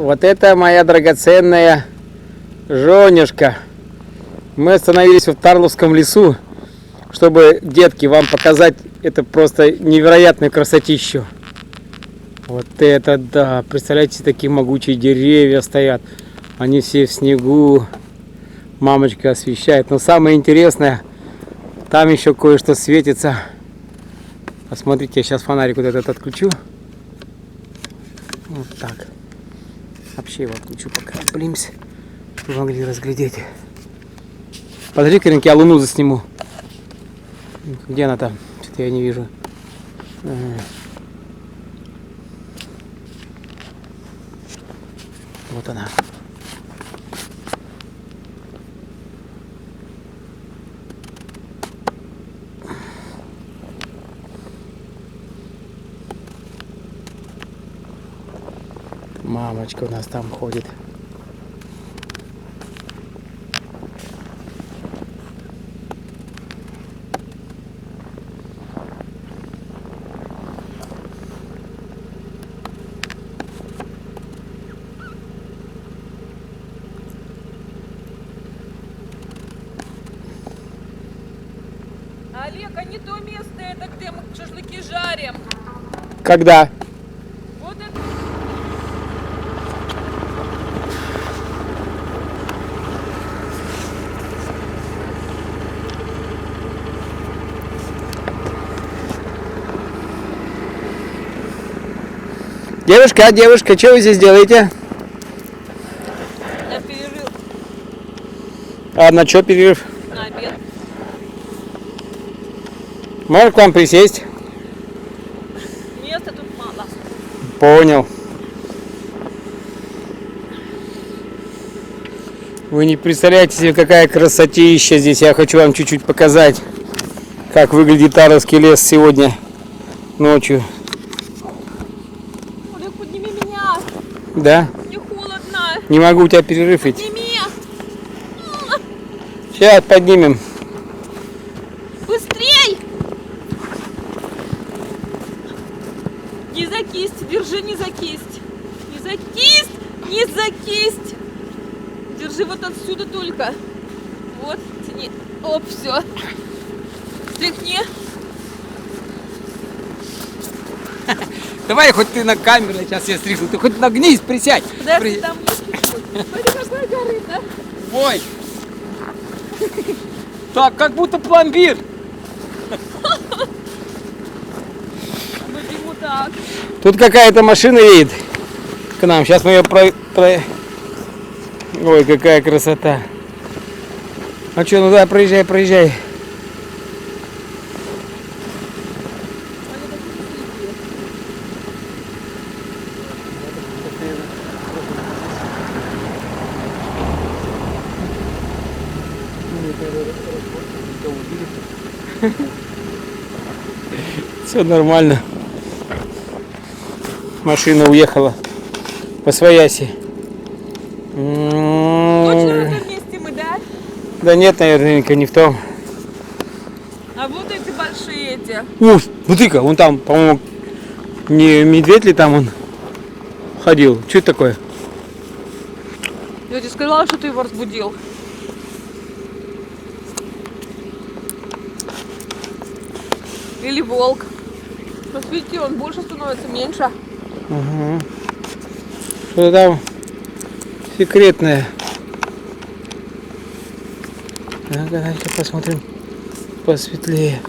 Вот это моя драгоценная Женюшка. Мы остановились в Тарловском лесу, чтобы, детки, вам показать это просто невероятную красотищу. Вот это да! Представляете, такие могучие деревья стоят. Они все в снегу. Мамочка освещает. Но самое интересное, там еще кое-что светится. Посмотрите, я сейчас фонарик вот этот отключу. Вот так. Вообще его отключу, пока отплимся, чтобы вы могли разглядеть. Подожди, Каринки, я луну засниму. Где она там? Что-то я не вижу. Вот она. Мамочка у нас там ходит. Олег, а не то место, это где мы шашлыки жарим. Когда? Вот это. Девушка, что вы здесь делаете? На перерыв. А на что перерыв? На обед. Можно к вам присесть? Места тут мало. Понял. Вы не представляете себе, какая красотища здесь. Я хочу вам чуть-чуть показать, как выглядит Тарловский лес сегодня ночью. Олег, подними меня. Да? Мне холодно. Не могу, у тебя перерыв идти. Подними. Сейчас поднимем. Быстрей. Не за кисть. Держи не за кисть. Не за кисть. Не за кисть. Держи вот отсюда только. Вот, тяни. Оп, все. Стряхни. Давай хоть ты на камеру, сейчас я стряхну. Ты хоть нагнись, присядь. Подожди, там есть. Смотри, какой горы, да? Ой. Так, как будто пломбир. Почему так? Тут какая-то машина едет к нам. Сейчас мы ее Ой, какая красота. А что, ну да, проезжай. Все нормально. Машина уехала посвояси. Точно в этом месте мы, да? Да нет, наверное, не в том. А вот эти большие эти. Ух, смотри-ка, вон там, по-моему, не медведь ли там он ходил? Что это такое? Я тебе сказала, что ты его разбудил. Или волк. Посвети, он больше становится, меньше. Угу. Что там секретное. Давайте посмотрим посветлее.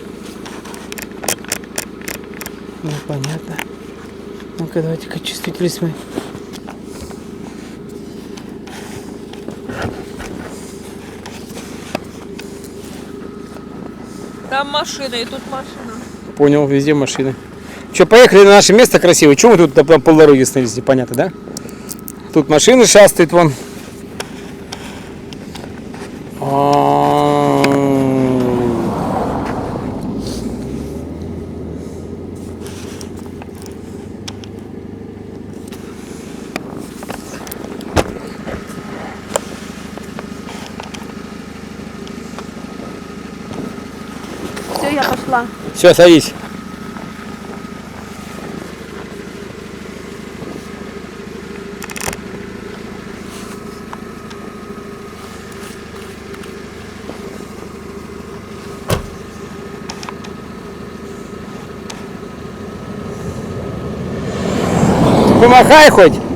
Непонятно. Ну-ка, давайте-ка чувствительность мы. Там машина и тут машина. Понял, везде машины. Че, поехали на наше место красивое. Чего мы тут на полдороги остановились, непонятно, да? Тут машины шастают вон. Все, я пошла. Все, садись. помахай хоть.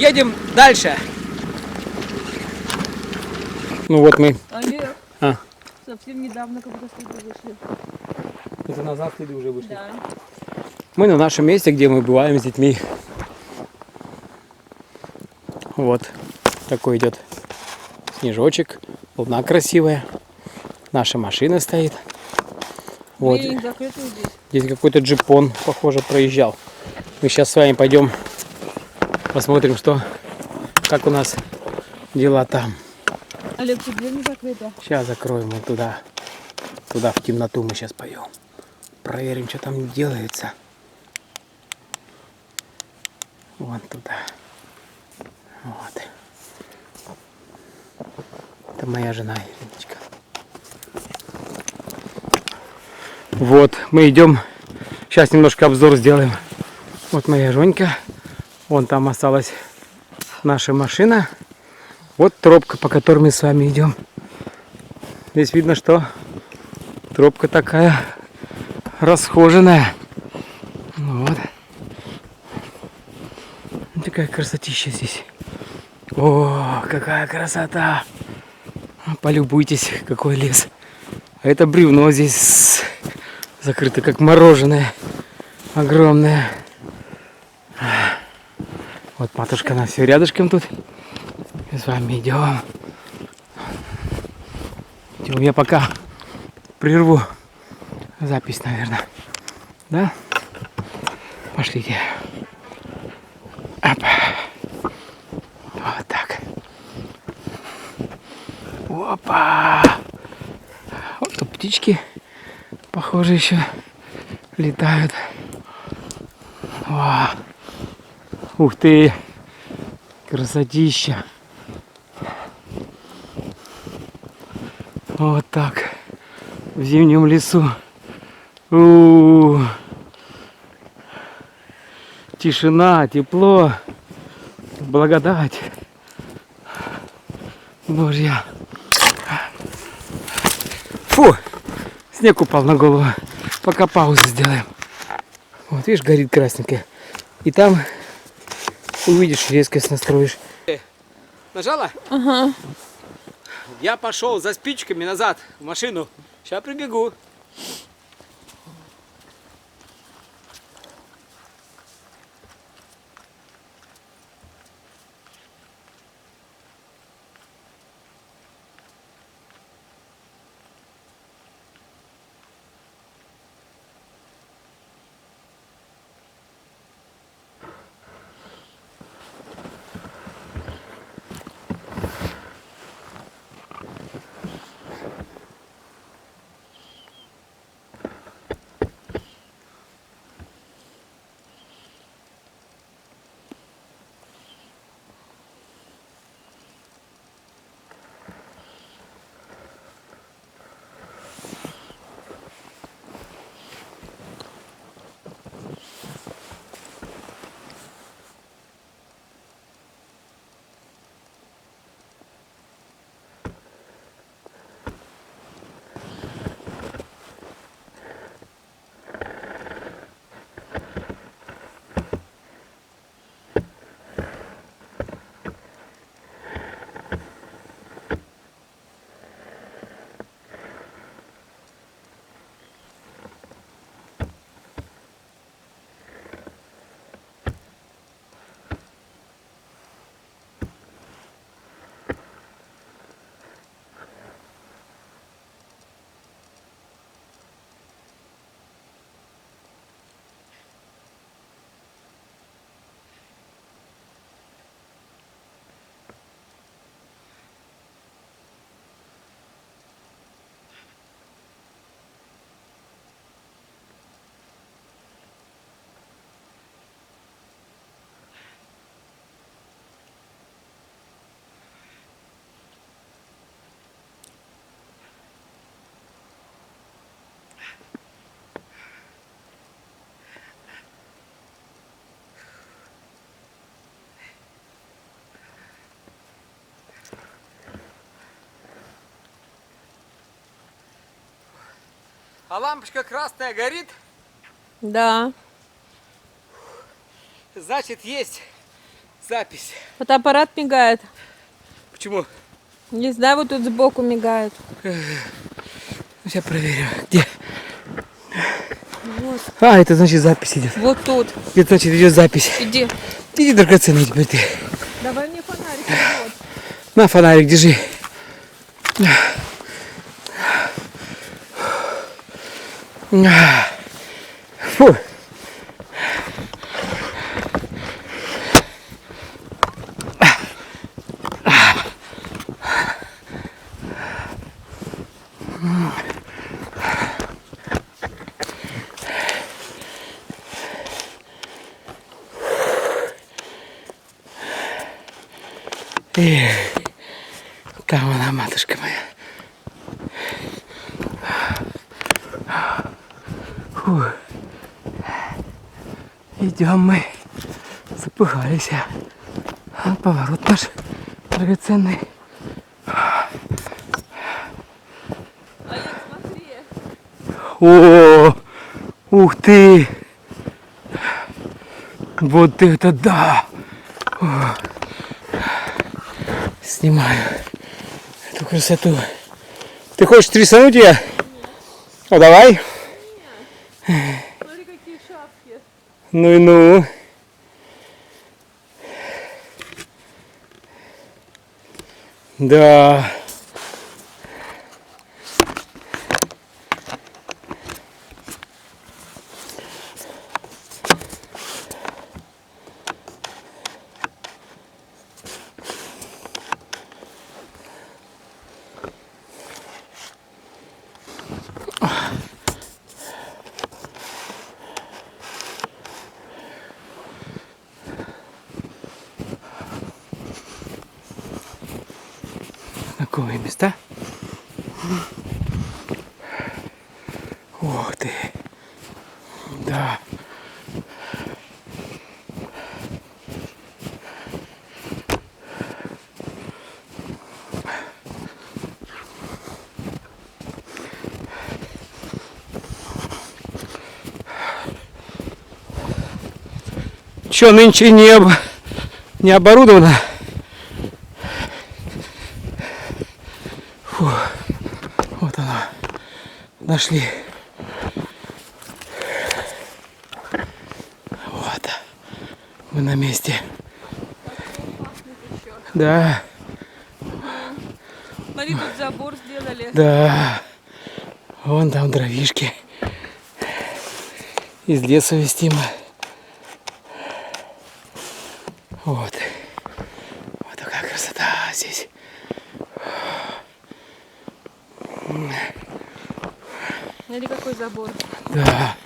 Едем дальше. Ну вот мы. Олег, А, совсем недавно как будто следы вышли. это назад следы уже вышли. Да. Мы на нашем месте, где мы бываем с детьми. Вот такой идет снежочек, луна красивая, наша машина стоит. Вот Блин, закрытый здесь. здесь какой-то джипон, похоже, проезжал. Мы сейчас с вами пойдем посмотрим, как у нас дела там. Олег, тут дверь не закрыта. Сейчас закроем вот туда в темноту мы сейчас пойдем. Проверим, что там делается. Вон туда. Вот. Это моя жена Ириночка. Вот, мы идем. Сейчас немножко обзор сделаем. Вот моя Жонька. Вон там осталась наша машина. Вот тропка, по которой мы с вами идем. Здесь видно, что тропка такая расхоженная. Вот. Такая красотища здесь. О, какая красота! Полюбуйтесь, какой лес. А это бревно здесь закрыто, как мороженое. Огромное. Вот матушка, она все рядышком тут. Мы с вами идем. Я пока прерву запись, наверное. Да? Пошлите. Оп. Вот так. Опа! Вот тут птички, похоже, еще летают. О! Ух ты! Красотища! Вот так. В зимнем лесу. У-у-у. Тишина, тепло, благодать Божья. Фу! Снег упал на голову. Пока паузу сделаем. Вот, видишь, горит красненькая. И там увидишь, резкость настроишь. Нажала? Ага. Я пошел за спичками назад в машину. Сейчас прибегу. А лампочка красная горит, Да. значит есть запись. Фотоаппарат мигает. Почему? Не знаю, вот тут сбоку мигает. Сейчас проверю. Где? Вот. А, это значит запись идет. Вот тут. Это значит идет запись. Иди. Иди, драгоценный, теперь ты. Давай мне фонарик. Вот. На, фонарик, держи. Фу. Там она, матушка моя. Фу. Идем мы. Запыхались. А поворот наш драгоценный. Олег, смотри. О, ух ты! Вот это да! О. Снимаю эту красоту. Ты хочешь рисовать я? Ну давай. Смотри, какие шапки. Ну и ну. Да. Знакомые места. Ух ты. Да. Че, нынче не оборудовано? Фу. Вот оно. Нашли. Вот. Мы на месте. Да, Смотри, тут забор сделали. да. Вон там дровишки. Из леса вестимо. Вот. Вот такая красота здесь. Смотри, какой забор. Да.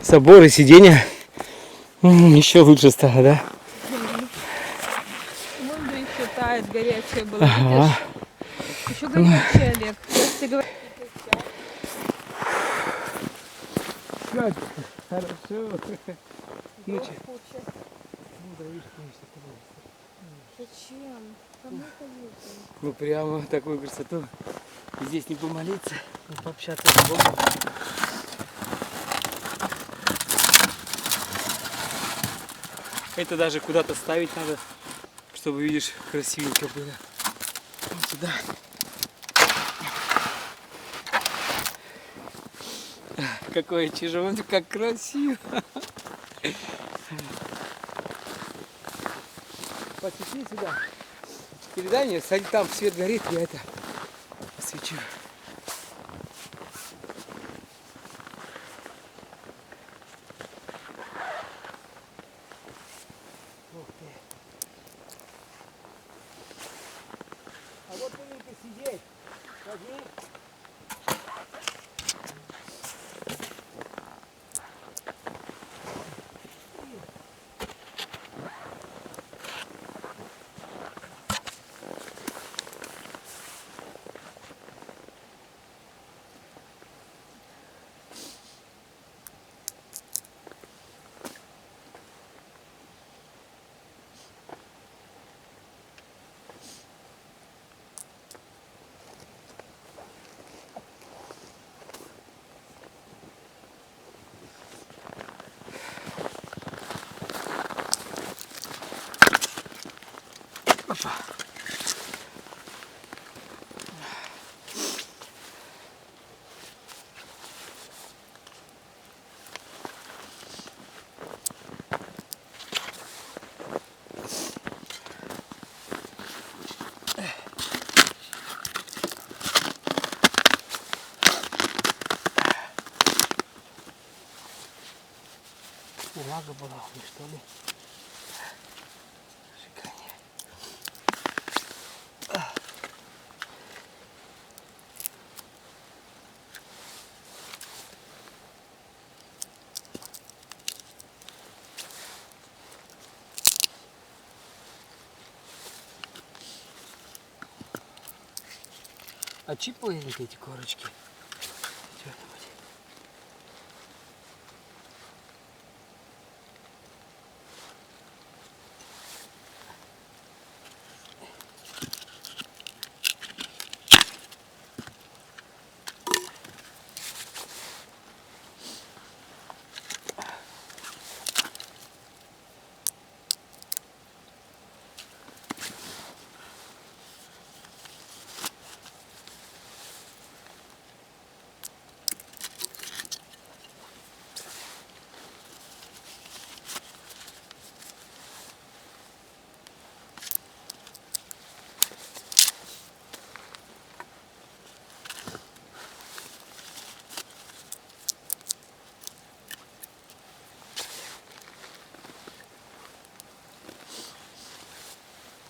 Забор и сиденья. Еще лучше стало, да? Вон да еще тает, горячее было. Ага. Видишь? Еще горячее, Олег. Сейчас ты говоришь. Хорошо. Зачем? Кому это нужно? Ну прямо такую красоту. Здесь не помолиться, не пообщаться с Богом. Это даже куда-то ставить надо, чтобы, видишь, красивенько было. Вот сюда. Какое чижо, как красиво. Посвети сюда. Передай мне, кстати, там свет горит, я это освечу. Ух ты. А вот ты сидеть. Возьми. влага была у них, что ли. Шикарнее. Отщипываете эти корочки? Что-нибудь?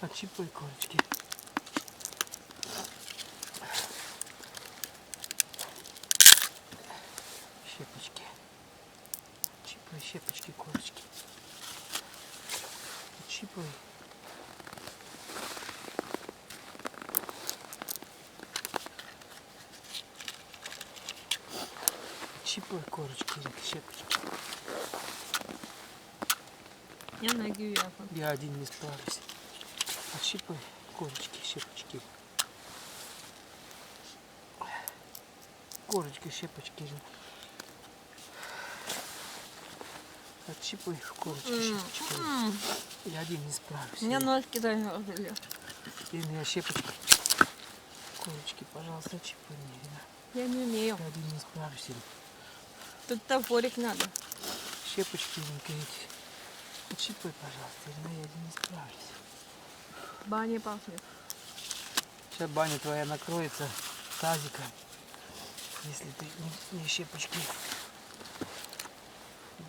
Отщипывай корочки. Щепочки. Отщипывай щепочки, корочки. Отщипывай. Отщипывай корочки, щепочки. Я ноги вяпаю. Я один не справлюсь. Отщипывай корочки, щепочки. Корочки, щепочки. Отщипывай корочки, щепочки. Я один не справлюсь. У меня ножки замерзли. Я щепочки. Корочки, пожалуйста, отщипывай мне. Я не умею. Я один не справлюсь. Тут топорик надо. Щепочки эти. Отщипывай, пожалуйста, Ирина, я один не справлюсь. Баня пахнет. Сейчас баня твоя накроется тазиком, если ты не щепочки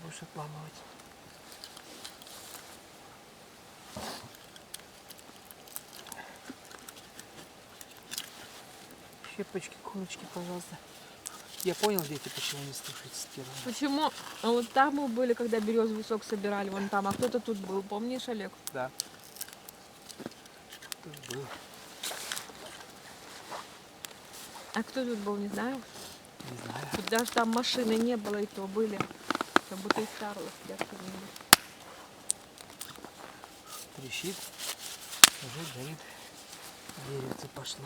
будешь отламывать. Щепочки, корочки, пожалуйста. Я понял, дети, почему не слушаются первого. Почему? А вот там мы были, когда березовый сок собирали, вон там, а кто-то тут был, помнишь, Олег? Да. Тут был. А кто тут был, не знаю. Не знаю. Тут даже там машины не было, и то были. Как будто и старые откуда-нибудь. Трещит. Уже горит. Деревце пошло.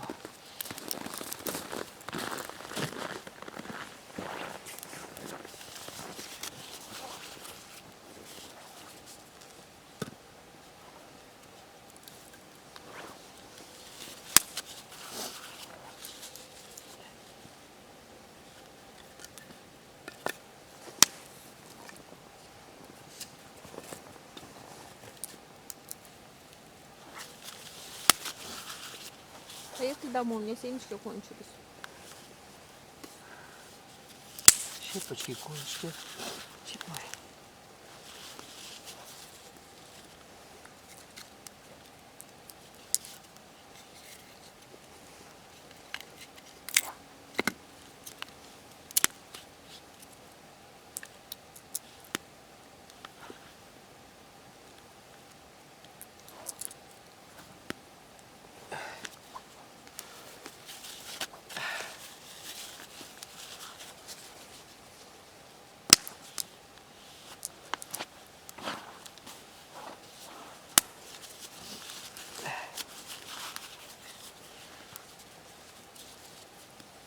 А если домой? У меня семечки кончились. Щепочки, корочки. Щипай.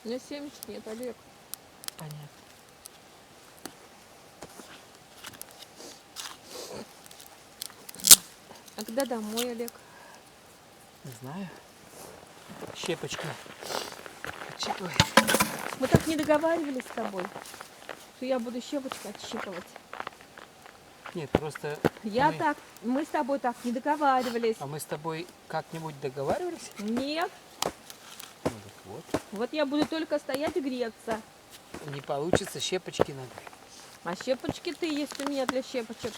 У меня семечек нет, Олег. Понятно. А когда домой, Олег? Не знаю. Щепочки. Отщипывай. Мы так не договаривались с тобой, что я буду щепочкой отщипывать. Нет, просто Мы с тобой так не договаривались. А мы с тобой как-нибудь договаривались? Нет. Ну так вот. Вот я буду только стоять и греться. Не получится, щепочки надо. А щепочки-то есть у меня для щепочек.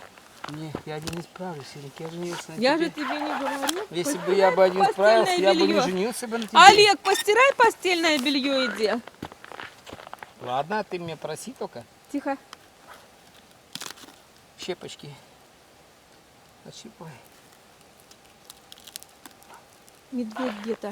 Не, я один не справлюсь, Ирик, я женился на Я тебе. же тебе не говорю. Если бы я бы один Постельное справился, я бы не белье. женился бы на тебе. Олег, постирай постельное белье, иди. Ладно, ты меня проси только. Тихо. Щепочки. Отщипай. Медведь где-то.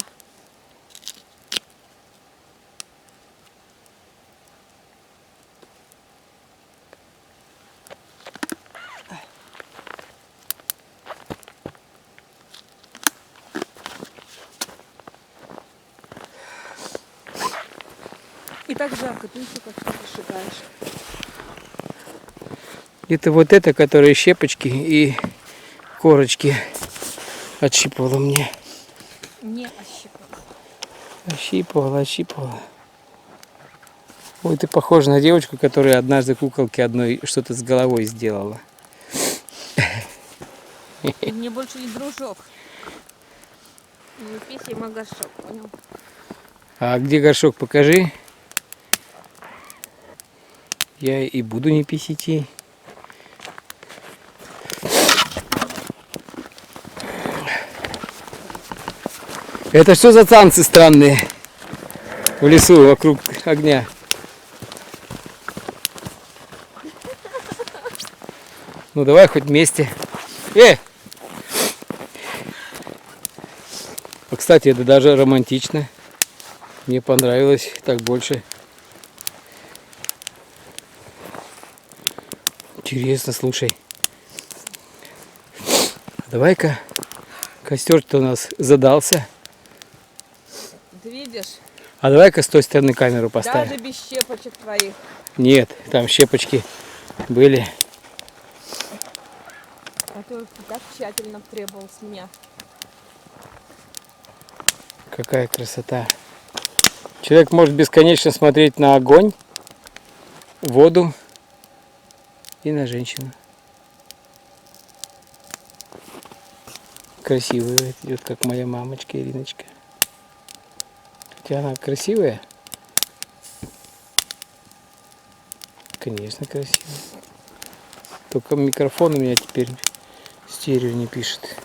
И так жарко, ты еще как ты зашигаешь. Это вот это, которые щепочки и корочки отщипывала мне. Не ощипала. Ощипывала. Ой, ты похожа на девочку, которая однажды куколке одной что-то с головой сделала. Ты мне больше не дружок. Не писай, мой горшок, понял? А где горшок, покажи. Я и буду не писать ей. Это что за танцы странные в лесу вокруг огня? Ну давай хоть вместе. А, кстати, это даже романтично. Мне понравилось так больше. Интересно, слушай. Давай-ка, костер-то у нас задался. Ты видишь? А давай-ка с той стороны камеру поставим. Даже без щепочек твоих. Нет, там щепочки были. Который ты так тщательно требовал с меня. Какая красота. Человек может бесконечно смотреть на огонь, воду и на женщину. Красивая идет, как моя мамочка Ириночка. Хотя она красивая. Конечно, красивая. Только микрофон у меня теперь стерео не пишет.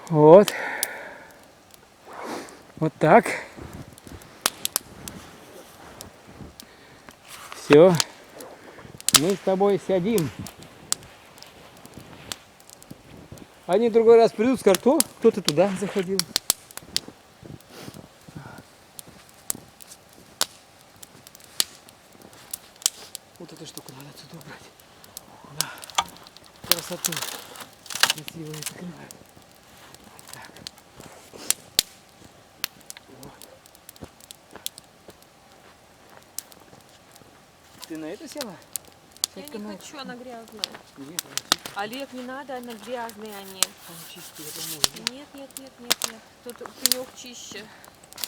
Вот. Вот так. Все. Мы с тобой сядим. Они в другой раз придут, скажут, о, кто-то туда заходил. Вот эту штуку надо отсюда убрать. Да. Красоту. Красиво это закрывает. Вот так. Вот. Ты на это села? Я Сядь-ка не на хочу, она грязная. Нет, она чистая. Олег, не надо, она грязные они. Она чистая, я думаю. Нет. Тут пенек чище.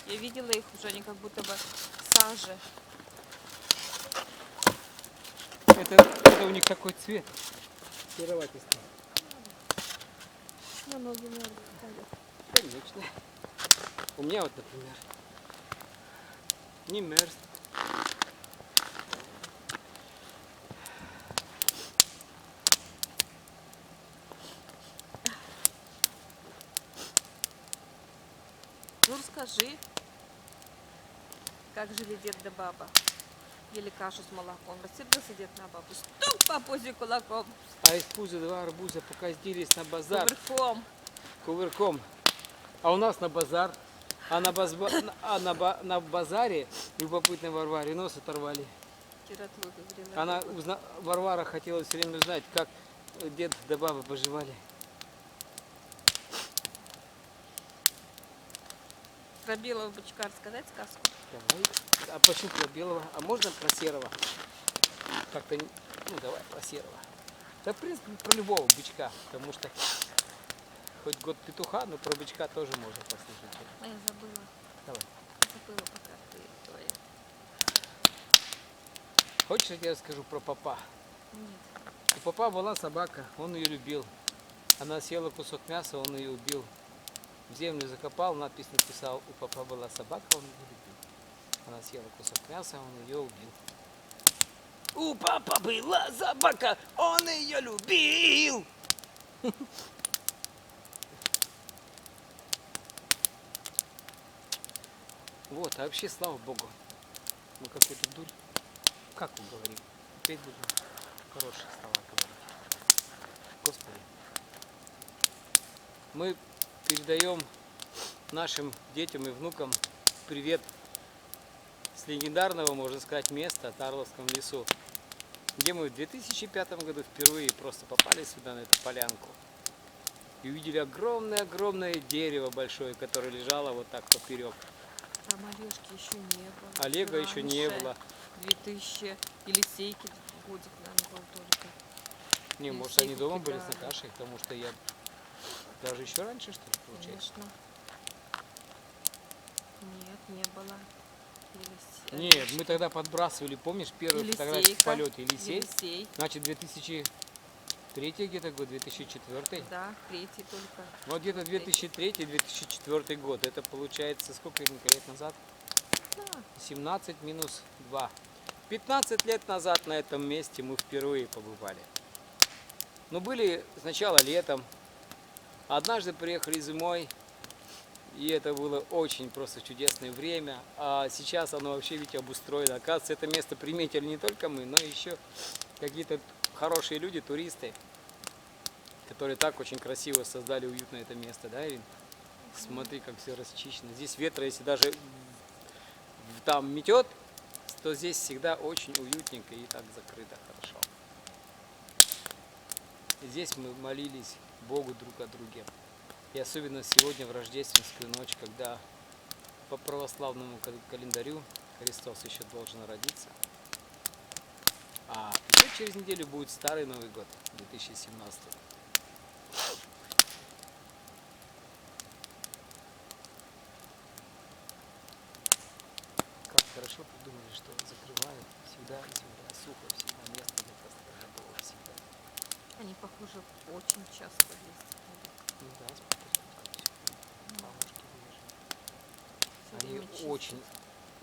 Я видела их уже, они как будто бы сажи. Это у них такой цвет. Сероватистый. На ноги мерзнут. Конечно. У меня вот, например, не мерзнет. Ну расскажи, как жили дед да баба. Ели кашу с молоком. Рассердился дед на бабу. Стук по позе кулаком. А из пуза два арбуза покоздились на базар Кувырком. кувырком. А у нас на базар. А на базаре любопытной Варваре нос оторвали. Литературу говорила. Она, Варвара хотела все время узнать, как дед да баба поживали. Про белого бычка рассказать сказку? Давай. А почему про белого? А можно про серого? Как-то, ну давай про серого. Да, в принципе, про любого бычка, потому что Хоть год петуха, но про бычка тоже можно послушать. А я забыла. Давай. Забыла, пока ты твоя. Хочешь, я тебе расскажу про папа? Нет. У папа была собака, он ее любил. Она съела кусок мяса, он ее убил. В землю закопал, надпись написал: у папа была собака, он ее любил. Она съела кусок мяса, он ее убил. У папа была собака, он ее любил. Вот, а вообще, слава Богу, мы какой-то дурь. Как мы говорим? Опять будем хорошие слова говорить. Господи. Мы передаем нашим детям и внукам привет с легендарного, можно сказать, места, Тарловском лесу, где мы в 2005 году впервые просто попали сюда, на эту полянку, и увидели огромное-огромное дерево большое, которое лежало вот так поперек. Там Олежки еще не было. Олега еще не Раньше, было. 2000 или сейки годик, наверное, был только. Не, Или может, они сейку дома были с кидали. Наташей, потому что я даже еще раньше, что ли, получается? Конечно. Нет, не было. Нет, мы тогда подбрасывали, помнишь, первую фотографию в полете, Елисей? Елисей. Значит, 2003 где-то год, 2004. Да, третий только. Вот где-то 2003-2004 год. Это получается сколько лет назад? Да. 17 минус 2. 15 лет назад на этом месте мы впервые побывали. Но были сначала летом, однажды приехали зимой, и это было очень просто чудесное время. А сейчас оно вообще ведь обустроено. Оказывается, это место приметили не только мы, но еще какие-то хорошие люди, туристы, которые так очень красиво создали уютное это место, да, Ирин? Смотри, как все расчищено. Здесь ветра, если даже там метет, то здесь всегда очень уютненько и так закрыто хорошо. И здесь мы молились Богу друг о друге. И особенно сегодня в рождественскую ночь, когда по православному календарю Христос еще должен родиться. А еще через неделю будет Старый Новый год, 2017. Как хорошо придумали, что закрывают всегда сухо, всегда место для постройки было всегда. Они, похоже, очень часто ездят. Ну да, спокойно, бабушки выезжают. Всё Они время чистят.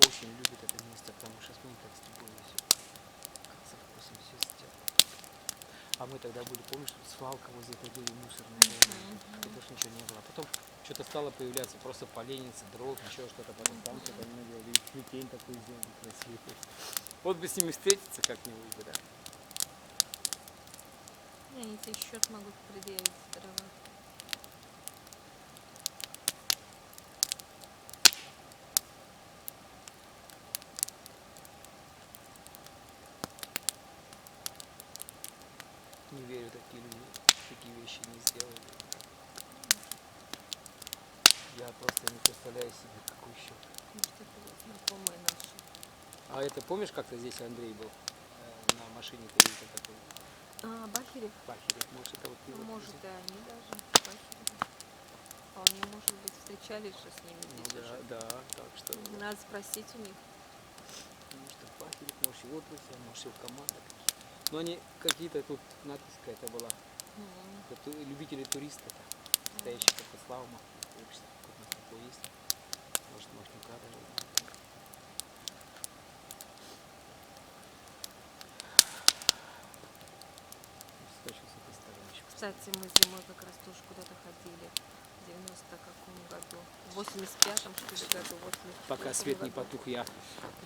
очень любят это место, потому что смотри, как с тобой все, как со вкусом все сделано. А мы тогда были, помнишь, тут свалка возле этой были мусорные, и больше ничего не было. Потом что-то стало появляться, просто поленницы, дров, еще что-то, потом там что-то наделали, и плетень такой сделали красивый. Вот бы с ними встретиться как-нибудь, да. И они тебе счет могут предъявить за дрова. Не верю, такие люди такие вещи не сделали. Я просто не представляю себе, какой счет. Может, это вот знакомые наши. А это помнишь, как-то здесь Андрей был? На машине-то ездил такой А, Бахерев? Бахерев. Может, это вот ты вот Может, ездил? и они даже. Бахеревы. Вполне, может быть, встречались же с ними Ну здесь да, уже. да, так что. Надо спросить у них. Может, и Бахерев, может, и отрасль, может, и команда какие-то. Но они какие-то тут надпись какая-то была. Это любители туристов-то, стоящие под Славма. Общество какое-то такое есть. Может, Машнюка даже. Скачу с этой стороны еще. Кстати, мы зимой как раз тоже куда-то ходили. В 90 каком году? В 85-м, что ли, году? 84-м Пока свет не году. потух, я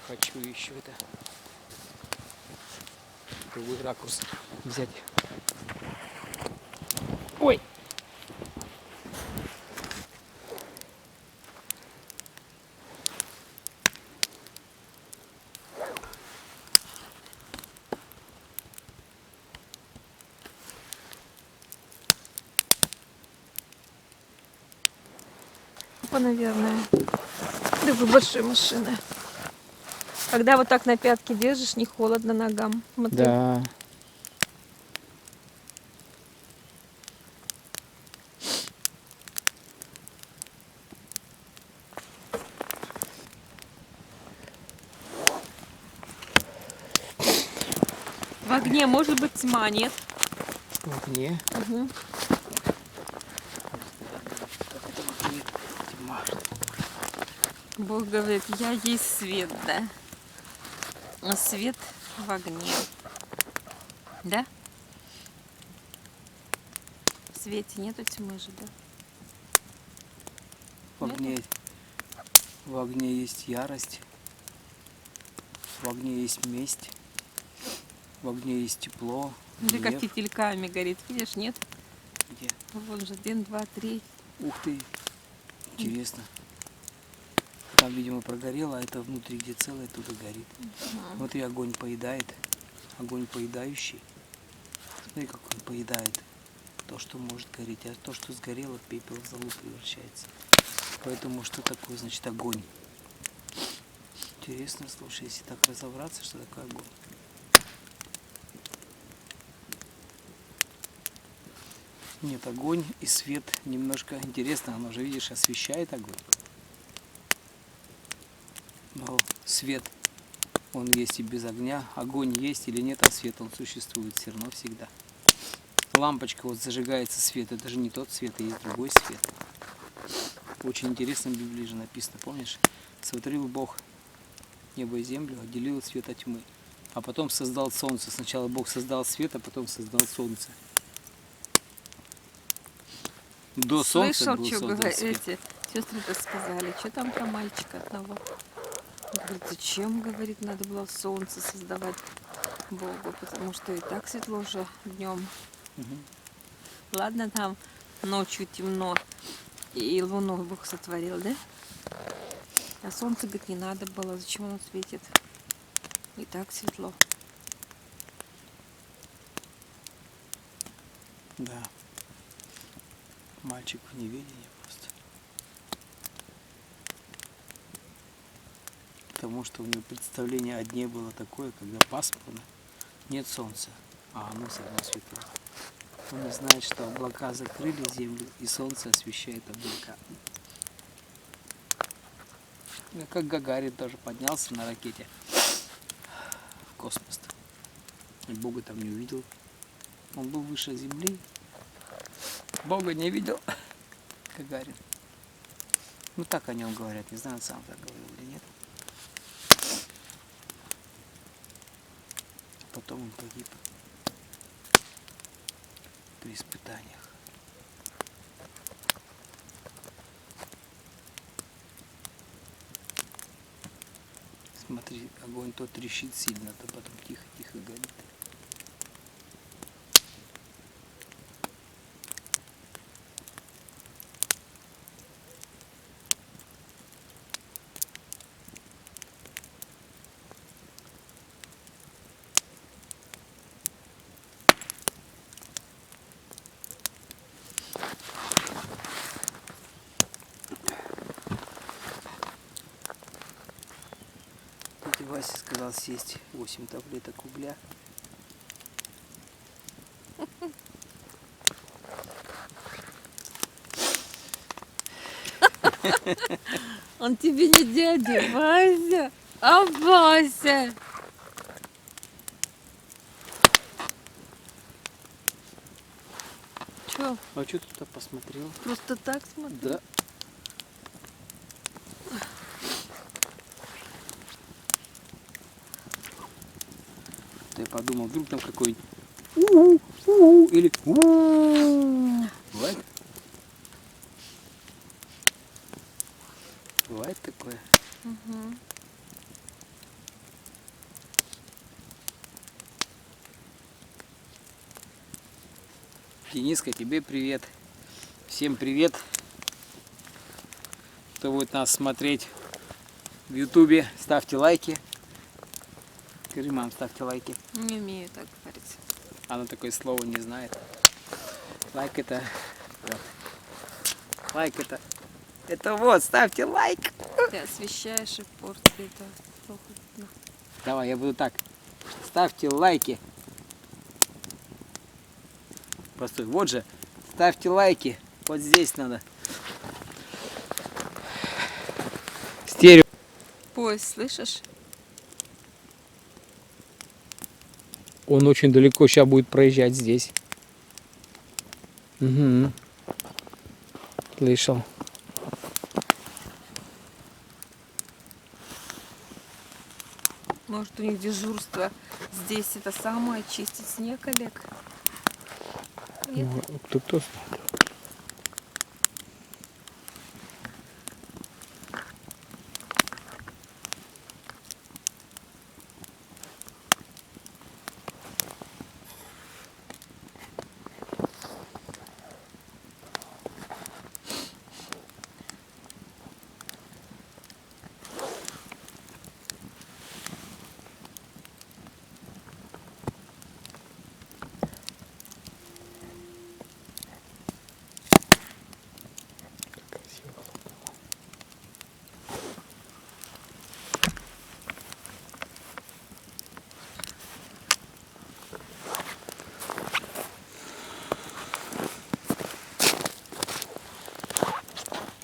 хочу еще это другой ракурс взять. Ой! Наверное. Такой большой машины. Когда вот так на пятки держишь, не холодно ногам. Смотри. Да. огне может быть тьма, нет? В огне. Угу. Бог говорит, я есть свет, да? А свет в огне. Да? В свете нету тьмы же, да? В огне есть ярость, в огне есть месть, в огне есть тепло, Или как гнев. фитильками горит, видишь, нет? Где? Вон же 1, 2, 3. Ух ты, интересно. Там, видимо, прогорело, а это внутри, где целое, туда горит. Внутри огонь поедает, огонь поедающий. Смотри, как он поедает то, что может гореть, а то, что сгорело, в пепел в золу превращается. Поэтому что такое, значит, огонь? Интересно, слушай, если так разобраться, что такое огонь. Нет, огонь и свет немножко интересно, оно же, видишь, освещает огонь. Но свет, он есть и без огня. Огонь есть или нет, а свет, он существует все равно всегда. Лампочка, вот зажигается свет, это же не тот свет, а есть другой свет. Очень интересно в Библии же написано, помнишь? Сотворил Бог небо и землю, отделил свет от тьмы. А потом создал солнце. Сначала Бог создал свет, а потом создал солнце. До солнца Слышал, был что создан свет. эти сестры-то сказали, что там про мальчика одного? Говорит, зачем, говорит, надо было солнце создавать Богу, потому что и так светло уже днем. Мгм. Ладно, там ночью темно, и луну Бог сотворил, да? А солнце, говорит, не надо было, зачем оно светит? И так светло. Да. Мальчик в неведении просто. Потому что у него представление о дне было такое, когда пасмурно, нет солнца, а оно все равно светло. Он не знает, что облака закрыли землю, и солнце освещает облака. Ну, как Гагарин тоже поднялся на ракете в космос. И Бога там не увидел. Он был выше земли. Бога не видел. Гагарин. Ну так о нем говорят. Не знаю, сам так говорил или нет. Потом он погиб при испытаниях. Смотри, огонь то трещит сильно, то потом тихо-тихо горит. Дядя Вася сказал съесть 8 таблеток угля. Он тебе не дядя Вася, а Вася. Че, А что ты туда посмотрел? просто так смотри? Да. Я подумал, вдруг там какой-нибудь у-у, или у-у. Бывает? Бывает такое? Угу. Дениска, тебе привет. Всем привет. Кто будет нас смотреть в Ютубе, ставьте лайки. Скажи, мам, ставьте лайки. Не умею так говорить. Она такое слово не знает. Лайк это... Вот. Лайк это... Это вот, ставьте лайк. Ты освещаешь и портишь это. Плохо видно. Давай, я буду так. Ставьте лайки. Постой, вот же. Ставьте лайки. Вот здесь надо. Стерео. Поезд, слышишь? Он очень далеко сейчас будет проезжать здесь. Угу. Слышал. Может, у них дежурство здесь это самое, чистить снег, Олег? Нет? Ну, кто знает.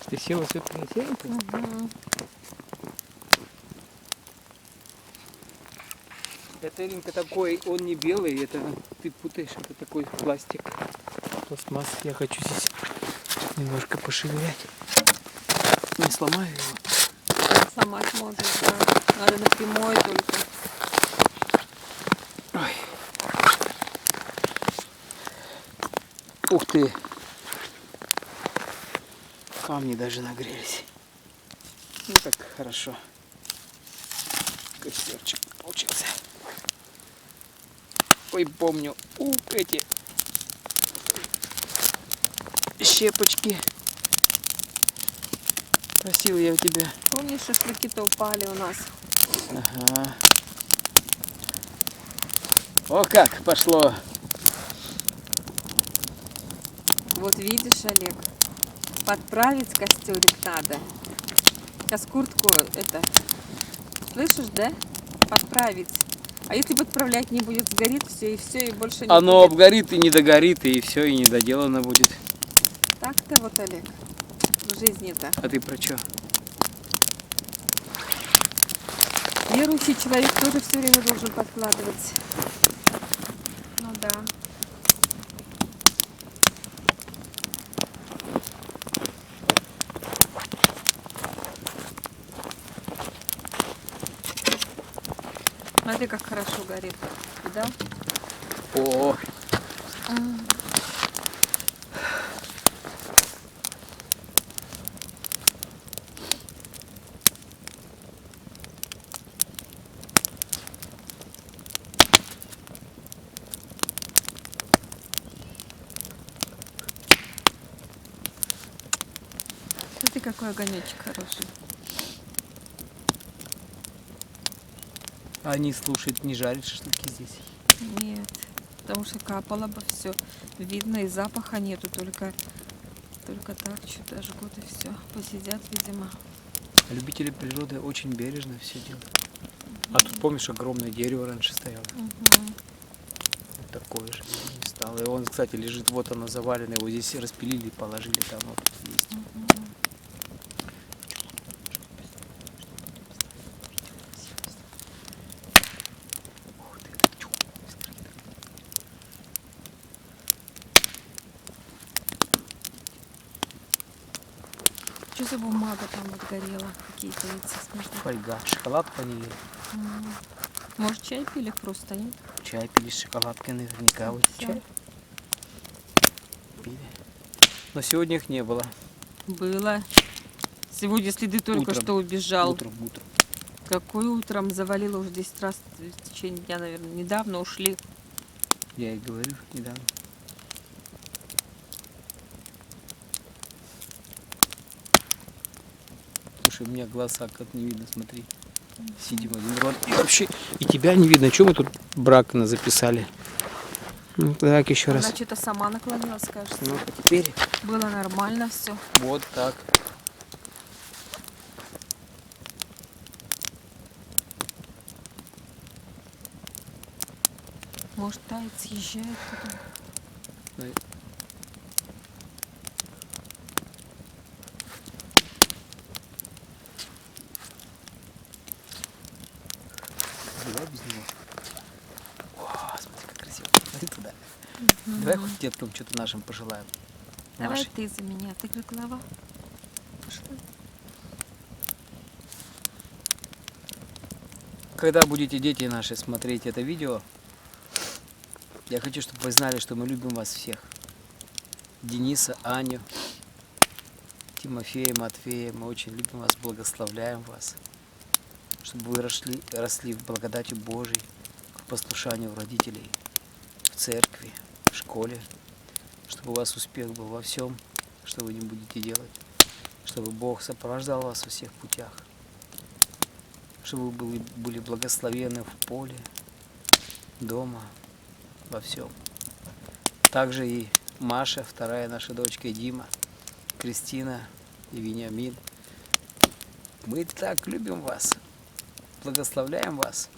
Ты села все-таки на серенькую? Мгм. Это, Иринка, такой, он не белый, это ты путаешь, это такой пластик. Пластмасс. Я хочу здесь немножко пошевелять. Не сломаю его. Сломать может, да. Надо напрямую только. Ой. Ух ты! Камни даже нагрелись. Ну как хорошо. Костерчик получился. Ой, помню. Эти щепочки. Просил я у тебя. Помнишь, шашлыки-то упали у нас? Ага. О, как пошло. Вот видишь, Олег, подправить костерик надо. Сейчас куртку это, слышишь, да? Подправить. А если подправлять не будет, сгорит все, и больше не Оно будет. обгорит и не догорит, и все, и недоделано будет. Так-то вот, Олег, в жизни-то. А ты про что? Верующий человек тоже все время должен подкладывать. Ну да. Смотри, как хорошо горит. Видал? О, Смотри, какой огонечек хороший. они, слушают, не жарят шашлыки здесь. Нет, потому что капало бы все. Видно, и запаха нету, только так что-то жгут и все. Посидят, видимо. Любители природы очень бережно все делают. А тут, помнишь, огромное дерево раньше стояло? Мгм. Вот такое же не стало. И он, кстати, лежит, вот оно заваленное. Его здесь распилили и положили, там вот есть. Ух ты, чу, Что за бумага там вот горела? Какие-то эти, смотри. фольга. Шоколад по ней. Мгм. Может, чай пили просто, нет? Чай пили с шоколадкой наверняка. Вот Всё. чай пили. Но сегодня их не было. Было. Сегодня следы только Утром. что убежал. Утром. Какой утром завалило уже 10 раз в течение дня, наверное. Недавно ушли. Я и говорю недавно. Слушай, у меня глаза как не видно, смотри. Сидим один рот. И вообще, и тебя не видно. Чего мы тут брак записали? Ну, так еще Она раз. что-то сама наклонилась, кажется. Ну, теперь Было нормально все. вот так. Может, тает, съезжает туда. Давай без него. О, смотри. Давай хоть деткам что-то нашим пожелаем. Давай Нашей. ты за меня, ты же глава. Пошла. Когда будете, дети наши, смотреть это видео, я хочу, чтобы вы знали, что мы любим вас всех. Дениса, Аню, Тимофея, Матвея, мы очень любим вас, благословляем вас, чтобы вы росли в благодати Божией, в послушании у родителей, в церкви, в школе, чтобы у вас успех был во всем, что вы не будете делать, чтобы Бог сопровождал вас во всех путях, чтобы вы были благословенны в поле, дома, во всем. Также и Маша, вторая наша дочка, и Дима, Кристина и Вениамин. Мы так любим вас, благословляем вас,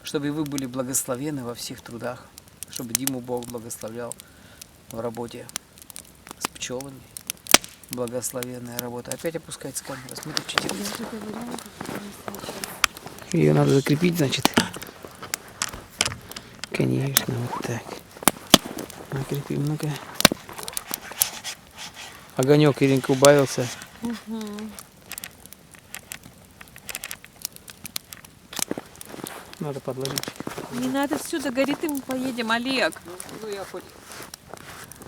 чтобы вы были благословенны во всех трудах, чтобы Диму Бог благословлял в работе с пчелами. Благословенная работа. Опять опускается камера, смотри, что Я делается. же говорила, как это не случилось. Ее надо закрепить, значит. Конечно, вот так. Накрепим, ну-ка. Огонек, Иринка, убавился. Мгм. Надо подложить. Не надо сюда, горит, и мы поедем, Олег. Ну, я хоть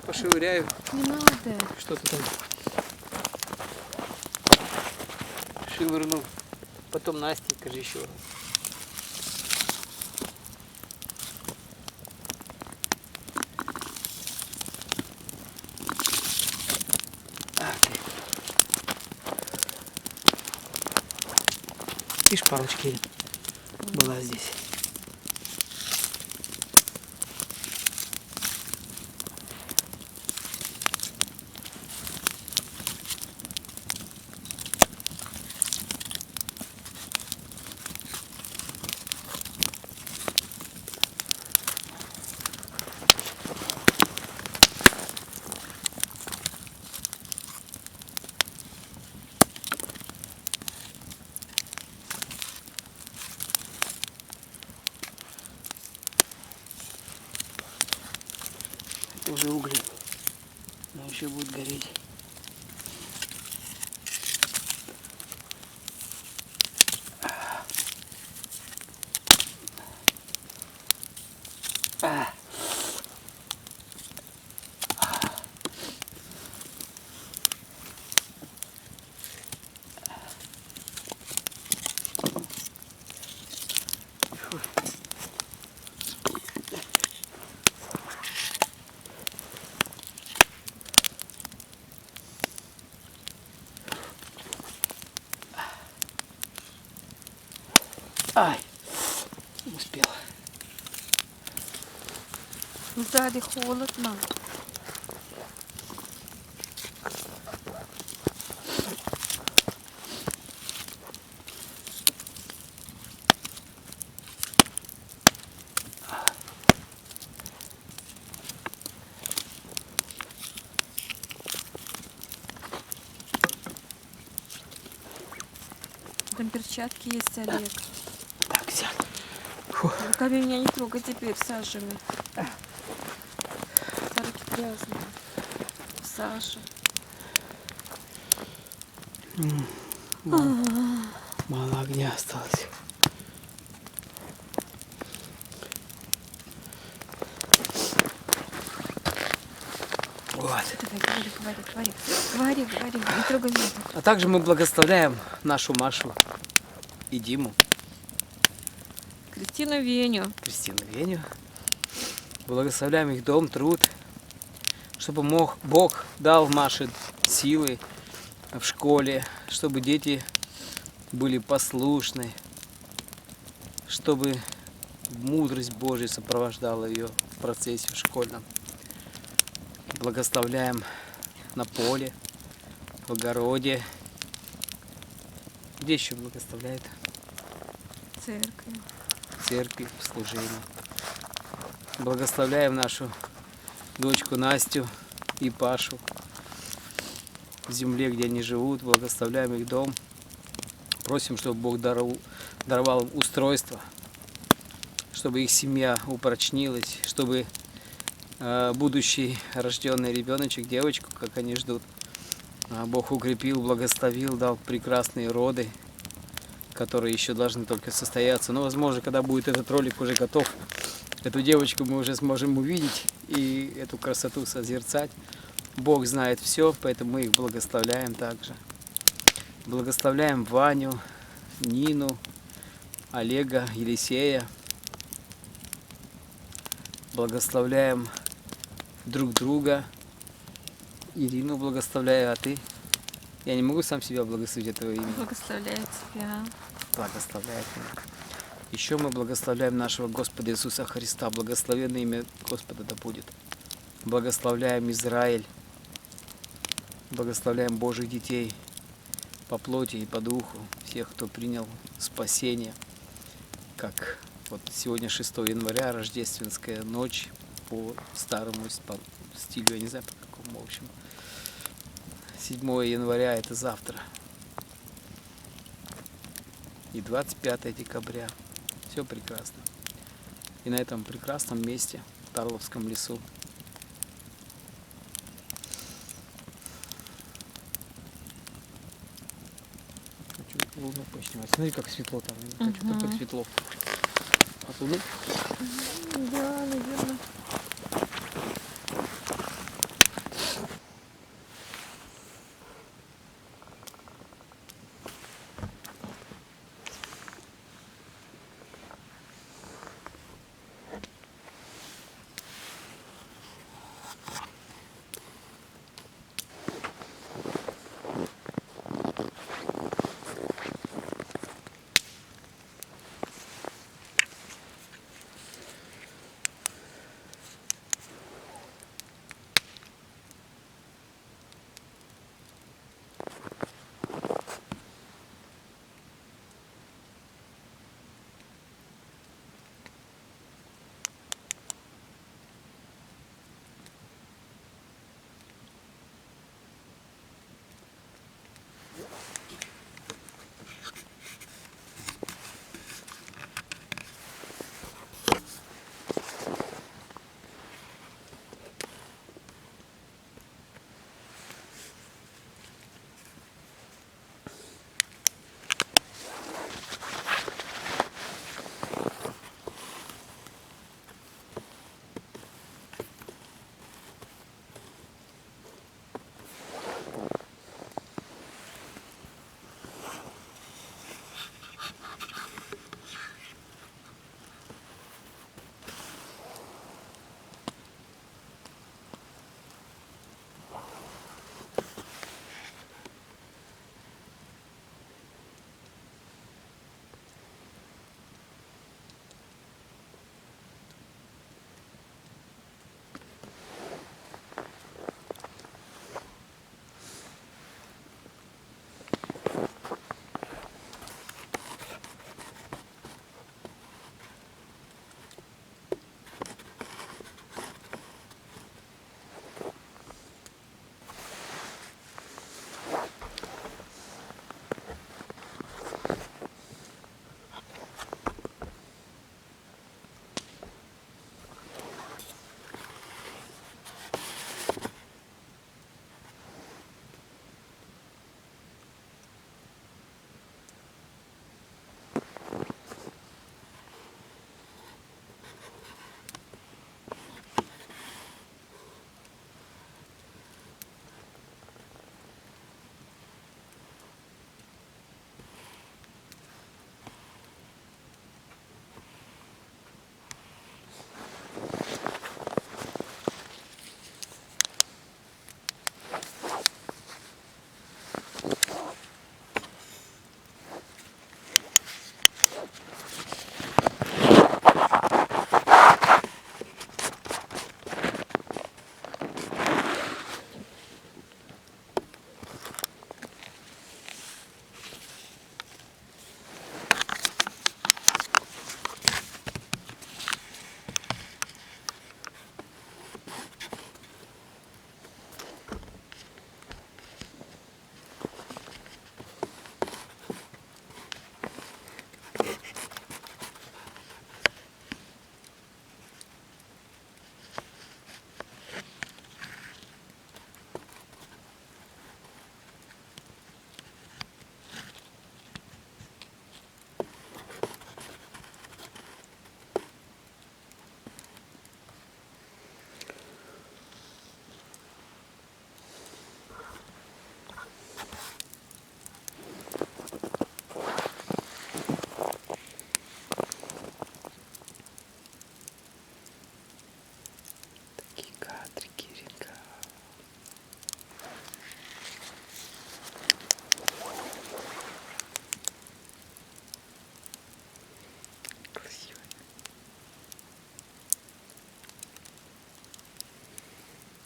пошевыряю, Не надо. что-то там шевырну. Потом Настенька же еще раз. И шпалочки была здесь. Это уже угли, но еще будет гореть. Ай, не успел. Сзади холодно. Там перчатки есть, Олег. Так, сядь. Руками меня не трогай теперь, Сашами. Руки грязные. Саша. Мало огня осталось. Вот. Давай, говори. Не трогай меня. А также мы благословляем нашу Машу и Диму, Кристину Веню. Кристину Веню. Благословляем их дом, труд, чтобы Бог дал Маше силы в школе, чтобы дети были послушны, чтобы мудрость Божия сопровождала ее в процессе школьном. Благословляем на поле, в огороде. Где еще благословляет? Церковь. В церкви, в служении. Благословляем нашу дочку Настю и Пашу в земле, где они живут. Благословляем их дом. Просим, чтобы Бог даровал им устройство, чтобы их семья упрочнилась, чтобы будущий рожденный ребеночек, девочку, как они ждут. Бог укрепил, благословил, дал прекрасные роды, которые еще должны только состояться. Но, возможно, когда будет этот ролик уже готов, эту девочку мы уже сможем увидеть и эту красоту созерцать. Бог знает все, поэтому мы их благословляем также. Благословляем Ваню, Нину, Олега, Елисея. Благословляем друг друга. Ирину благословляю, а ты? Я не могу сам себя благословить этого имени. Благословляю тебя. Благословляет меня. Еще мы благословляем нашего Господа Иисуса Христа. Благословенное имя Господа да будет. Благословляем Израиль. Благословляем Божьих детей по плоти и по духу. Всех, кто принял спасение. Как вот сегодня 6 января, рождественская ночь по старому по стилю, я не знаю по какому, в общем. 7 января это завтра. И 25 декабря. Все прекрасно. И на этом прекрасном месте, в Тарловском лесу. Хочу луну поснимать. Смотри, как светло там. Хочу так светло. От луны. Да, наверное.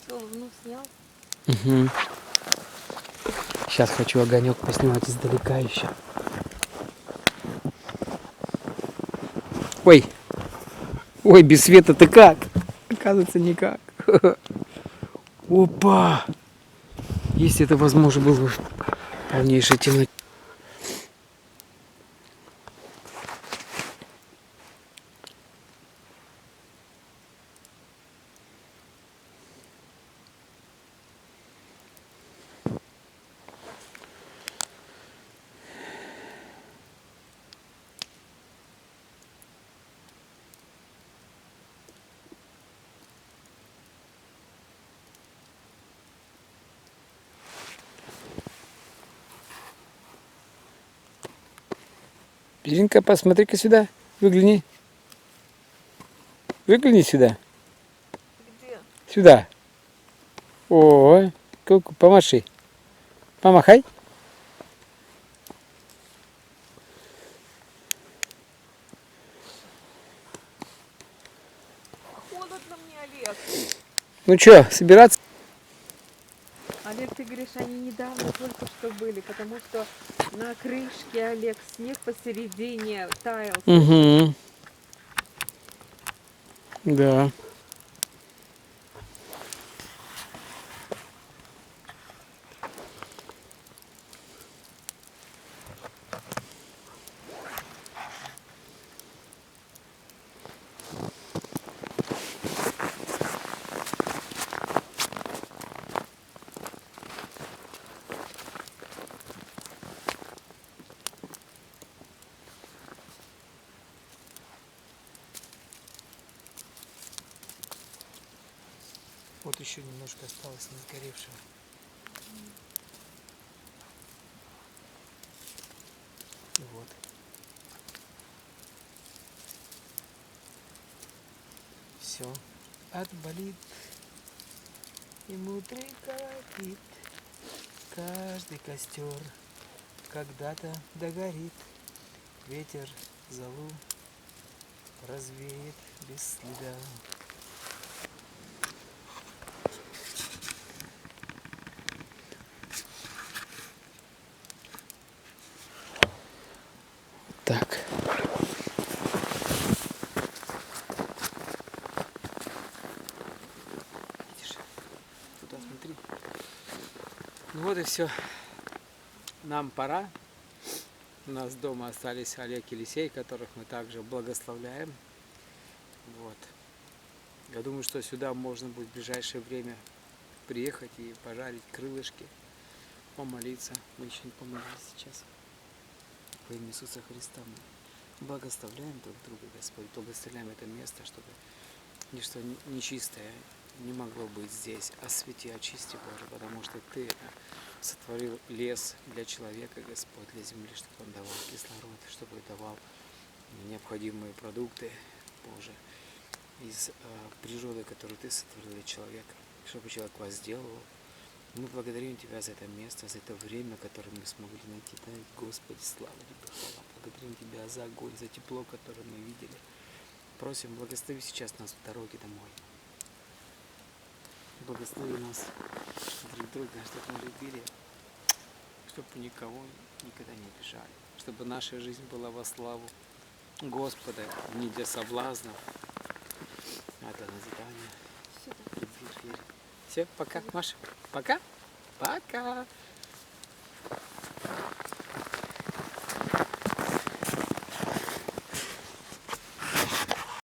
Все, ну снял. Угу. Сейчас хочу огонек поснимать издалека еще. Ой, ой, без света ты как? Оказывается, никак. Опа! Если это возможно было бы в полнейшей темноте. Линка, посмотри-ка сюда. Выгляни. Выгляни сюда. Где? Сюда. О, ку-ку, помаши. Помахай. Холодно мне, Олег. Ну что, собираться? Олег, ты говоришь, они недавно только что были, потому что на крышке, Олег, снег посередине таял. Угу. Да. Вот еще немножко осталось не сгоревшего. Вот. Все. Отболит. И мудрый колотит. Каждый костер когда-то догорит. Ветер золу развеет без следа. Так. Видишь? Туда смотри. Ну вот и все. Нам пора. У нас дома остались Олег и Елисей, которых мы также благословляем. Вот. Я думаю, что сюда можно будет в ближайшее время приехать и пожарить крылышки, помолиться. Мы еще не помолились сейчас. Во имя Иисуса Христа мы благословляем друг друга, Господь, благословляем это место, чтобы ничто нечистое не могло быть здесь. Освети, очисти, Боже, потому что Ты сотворил лес для человека, Господь, для земли, чтобы он давал кислород, чтобы давал необходимые продукты, Боже, из природы, которую Ты сотворил для человека, чтобы человек возделывал. Мы благодарим Тебя за это место, за это время, которое мы смогли найти. Дай, Господи, слава Тебе, хвала. Благодарим Тебя за огонь, за тепло, которое мы видели. Просим, благослови сейчас нас в дороге домой. Благослови нас друг друга, чтобы мы любили, чтобы никого никогда не обижали. Чтобы наша жизнь была во славу Господа, не для соблазнов, а для назидания. Все, пока, Маша. Пока. Пока.